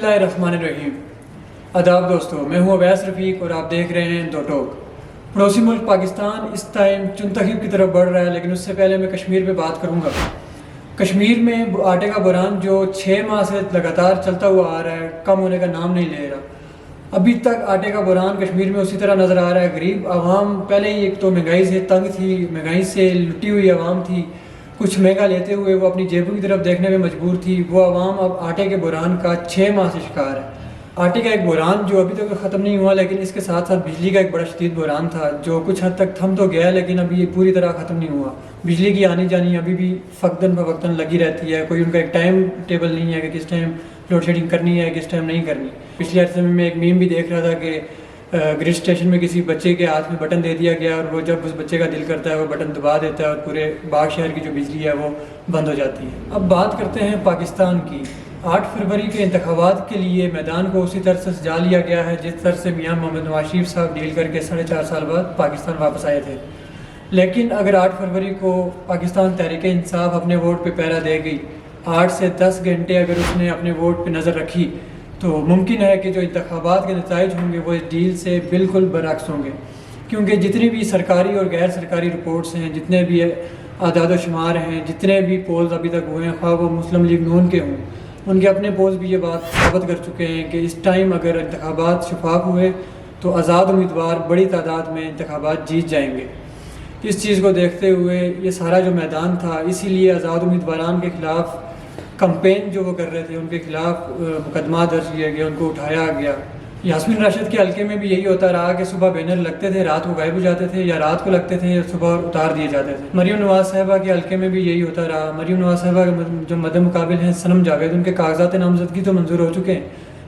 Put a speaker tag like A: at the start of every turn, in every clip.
A: बिस्मिल्लाहिर्रहमानिर्रहीम। आदाब दोस्तों, मैं हूं अवैस रफ़ीक और आप देख रहे हैं दो टोक। पड़ोसी मुल्क पाकिस्तान इस टाइम चुनतखीब की तरफ बढ़ रहा है, लेकिन उससे पहले मैं कश्मीर पे बात करूंगा। कश्मीर में आटे का बुरान जो 6 माह से लगातार चलता हुआ आ रहा है, कम होने का नाम नहीं ले रहा। अभी तक आटे का बुरान कश्मीर में उसी तरह नज़र आ रहा है। गरीब आवाम पहले ही एक तो महंगाई से तंग थी, महंगाई से लुटी हुई आवाम थी। कुछ महंगा लेते हुए वो अपनी जेबों की तरफ देखने में मजबूर थी। वो आवाम अब आटे के बुरान का 6 माह से शिकार है। आटे का एक बुरान जो अभी तक तो ख़त्म नहीं हुआ, लेकिन इसके साथ साथ बिजली का एक बड़ा शदीद बुरान था जो कुछ हद तक थम तो गया, लेकिन अभी ये पूरी तरह ख़त्म नहीं हुआ। बिजली की आनी जानी अभी भी फ़क्तन फ़वक्तन लगी रहती है। कोई उनका एक टाइम टेबल नहीं है कि किस टाइम लोड शेडिंग करनी है, किस टाइम नहीं करनी। पिछले अर्से में मैं एक मीम भी देख रहा था कि ग्रिड स्टेशन में किसी बच्चे के हाथ में बटन दे दिया गया और वो जब उस बच्चे का दिल करता है वो बटन दबा देता है और पूरे बाग शहर की जो बिजली है वो बंद हो जाती है। अब बात करते हैं पाकिस्तान की। 8 फरवरी के इंतखाबात के लिए मैदान को उसी तरह से सजा लिया गया है जिस तरह से मियां मोहम्मद नवाज शरीफ साहब डील करके 4.5 साल बाद पाकिस्तान वापस आए थे। लेकिन अगर 8 फरवरी को पाकिस्तान तहरीक इंसाफ अपने वोट पर पहरा दे गई, 8 से 10 घंटे अगर उसने अपने वोट पर नज़र रखी, तो मुमकिन है कि जो इंतखाबात के नताइज होंगे वो इस डील से बिल्कुल बरअक्स होंगे। क्योंकि जितनी भी सरकारी और गैर सरकारी रिपोर्ट्स हैं, जितने भी आदाद शुमार हैं, जितने भी पोल्स अभी तक हुए हैं, ख्वाह वो मुस्लिम लीग नून के हों, उनके अपने पोल्स भी ये बात साबित कर चुके हैं कि इस टाइम अगर इंतखाबात शफाफ हुए तो आज़ाद उम्मीदवार बड़ी तादाद में इंतखाबात जीत जाएंगे। इस चीज़ को देखते हुए ये सारा जो मैदान था, इसीलिए आज़ाद उम्मीदवारान के ख़िलाफ़ कंपेन जो वो कर रहे थे उनके खिलाफ मुकदमा दर्ज किया गया, उनको उठाया गया। यास्मीन राशिद के हल्के में भी यही होता रहा कि सुबह बैनर लगते थे, रात को गायब हो जाते थे, या रात को लगते थे या सुबह उतार दिए जाते थे। मरियम नवाज साहिबा के हल्के में भी यही होता रहा। मरियम नवाज साहिबा के जो मद्दे मुकाबिल हैं सनम जावेद, उनके कागजात नामजदगी तो मंजूर हो चुके हैं,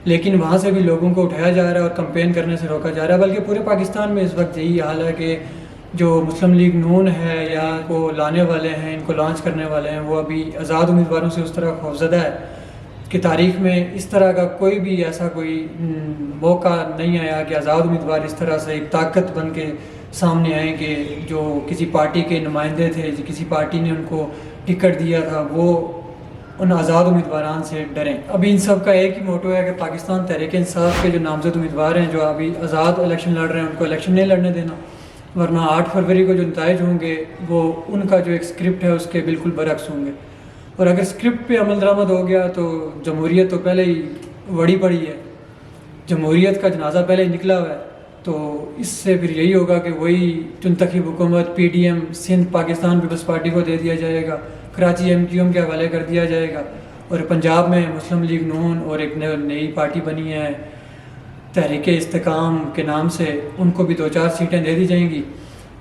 A: लेकिन वहाँ से भी लोगों को उठाया जा रहा है और कंपेन करने से रोका जा रहा है। बल्कि पूरे पाकिस्तान में इस वक्त यही हाल है कि जो मुस्लिम लीग नून है या को लाने वाले हैं, इनको लॉन्च करने वाले हैं, वो अभी आज़ाद उम्मीदवारों से उस तरह खौफज़दा है कि तारीख़ में इस तरह का कोई भी ऐसा कोई मौका नहीं आया कि आज़ाद उम्मीदवार इस तरह से एक ताकत बन के सामने आए कि जो किसी पार्टी के नुमाइंदे थे, किसी पार्टी ने उनको टिकट दिया था, वो उन आज़ाद उम्मीदवारान से डरें। अभी इन सब का एक ही मोटो है कि पाकिस्तान तहरीक इंसाफ के जो नामजद उम्मीदवार हैं, जो अभी आज़ाद इलेक्शन लड़ रहे हैं, उनको इलेक्शन नहीं लड़ने देना, वरना 8 फरवरी को जो नताइज होंगे वो उनका जो एक स्क्रिप्ट है उसके बिल्कुल बरक्स होंगे। और अगर स्क्रिप्ट पे अमल दरामद हो गया तो जमहूरियत तो पहले ही वड़ी पड़ी है, जमहूरियत का जनाजा पहले ही निकला हुआ है। तो इससे फिर यही होगा कि वही चुनतखीब हुकूमत PDM सिंध पाकिस्तान पीपल्स पार्टी को दे दिया जाएगा, कराची MQM के हवाले कर दिया जाएगा, और पंजाब में मुस्लिम लीग नून और एक नई पार्टी बनी है तहरीक इस्तेकाम के नाम से, उनको भी 2-4 सीटें दे दी जाएंगी।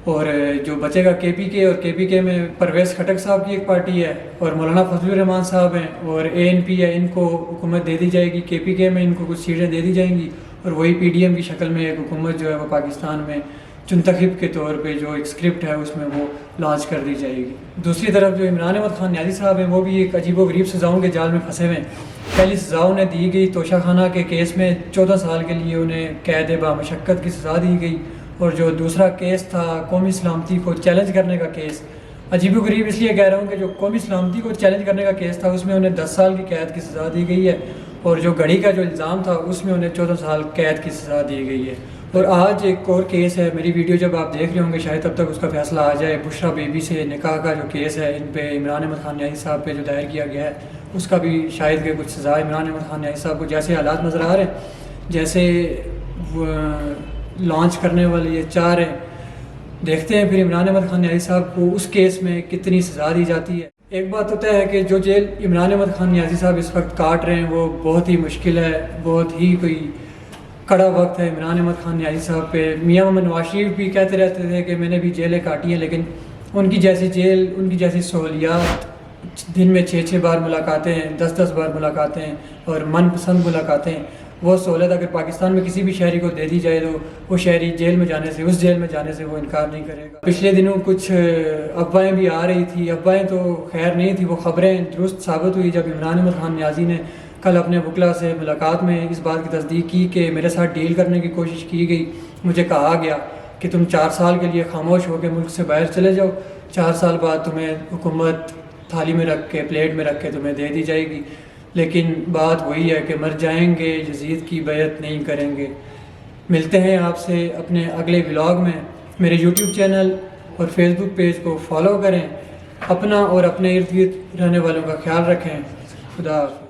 A: और जो बचेगा KPK, और KPK में परवेज़ खटक साहब की एक पार्टी है और मौलाना फजलुर रहमान साहब हैं, और ANP है, इनको हुकूमत दे दी जाएगी। KPK में इनको कुछ सीटें दे दी जाएंगी और वही PDM की शक्ल में एक हुकूमत जो है वो पाकिस्तान में चुनतखीब के तौर पे जो एक स्क्रिप्ट है उसमें वो लॉन्च कर दी जाएगी। दूसरी तरफ जो इमरान अहमद खान न्याजी साहब हैं, वो भी एक अजीबो गरीब सज़ाओं के जाल में फंसे हुए हैं। पहली सज़ा उन्हें दी गई तोशा खाना के केस में 14 साल के लिए उन्हें कैद बामशक्कत की सज़ा दी गई, और जो दूसरा केस था कौमी सलामती को चैलेंज करने का केस, अजीबो गरीब इसलिए कह रहा हूँ कि जो कौमी सलामती को चैलेंज करने का केस था उसमें उन्हें 10 साल की कैद की सज़ा दी गई है, और जो घड़ी का जो इल्ज़ाम था उसमें उन्हें 14 साल कैद की सज़ा दी गई है। और आज एक और केस है, मेरी वीडियो जब आप देख रहे होंगे शायद तब तक उसका फैसला आ जाए, बुशरा बेबी से निकाह का जो केस है इन पे इमरान अहमद खान न्याजी साहब पे जो दायर किया गया है, उसका भी शायद कि कुछ सज़ा इमरान अहमद खान न्याजी साहब को जैसे हालात नज़र आ रहे हैं, जैसे लॉन्च करने वाले ये 4 हैं, देखते हैं फिर इमरान अहमद खान न्याजी साहब को उस केस में कितनी सज़ा दी जाती है। एक बात तो तय है कि जो जेल इमरान अहमद खान न्याजी साहब इस वक्त काट रहे हैं वो बहुत ही मुश्किल है, बहुत ही कोई कड़ा वक्त है इमरान अहमद खान न्याजी साहब पे। मियां मोहम्मद नवाज शरीफ भी कहते रहते थे कि मैंने भी जेलें काटी हैं, लेकिन उनकी जैसी जेल, उनकी जैसी सहूलियात, दिन में 6-6 बार मुलाकातें, 10-10 बार मुलाकातें और मनपसंद मुलाकातें, वो सहूलत अगर पाकिस्तान में किसी भी शहरी को दे दी जाए तो वो शहरी जेल में जाने से, उस जेल में जाने से वो इनकार नहीं करेगा। पिछले दिनों कुछ अफवाहें भी आ रही थी, अफवाहें तो खैर नहीं थी, वो खबरें दुरुस्त साबित हुई जब इमरान अहमद खान न्याजी ने कल अपने वकला से मुलाकात में इस बात की तस्दीक की कि मेरे साथ डील करने की कोशिश की गई। मुझे कहा गया कि तुम 4 साल के लिए खामोश होकर मुल्क से बाहर चले जाओ, 4 साल बाद तुम्हें हुकूमत थाली में रख के, प्लेट में रख के तुम्हें दे दी जाएगी। لیکن بات وہی ہے کہ مر جائیں گے یزید کی بیعت نہیں کریں گے۔ ملتے ہیں آپ سے اپنے اگلے ولاگ میں۔ میرے یوٹیوب چینل اور فیس بک پیج کو فالو کریں، اپنا اور اپنے ارد گرد رہنے والوں کا خیال رکھیں۔ خدا حافظ۔